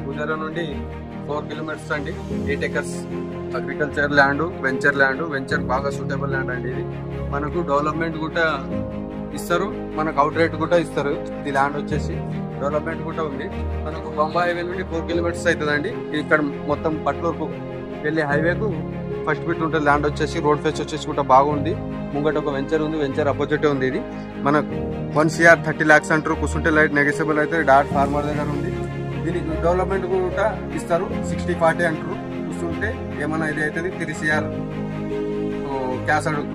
బుదేరా నుండి 4 కిలోమీటర్స్ అండి. 8 acres agriculture land, venture బాగా సూటబుల్ ల్యాండ్ అండి. ఇది మనకు డెవలప్మెంట్ కూడా ఇస్తారు, మనకు అవుట్ రేట్ కూడా ఇస్తారు. ఇది ల్యాండ్ వచ్చేసి డెవలప్మెంట్ కూడా ఉంది. మనకు బొంబాయి హైవే నుండి 4 కిలోమీటర్స్ అవుతుందండి. ఇక్కడ మొత్తం పట్లూరుకు వెళ్ళే హైవేకు ఫస్ట్ బిట్ ఉంటుంది. ల్యాండ్ వచ్చేసి రోడ్ ఫేస్ వచ్చేసి కూడా బాగుంది. ముంగట ఒక వెంచర్ ఉంది, వెంచర్ అపోజిట్ ఉంది. ఇది మనకు 1 crore 30 lakhs అంటారు. కూర్చుంటే లైట్ నెగోషియబుల్ అయితే డాట్ ఫార్మర్ దగ్గర ఉంది. దీనికి డెవలప్మెంట్ కూడా ఇస్తారు. 60-40 అంటారు. కూర్చుంటే ఏమన్నా ఇది అవుతుంది. 3 crore క్యాష్ అడుగు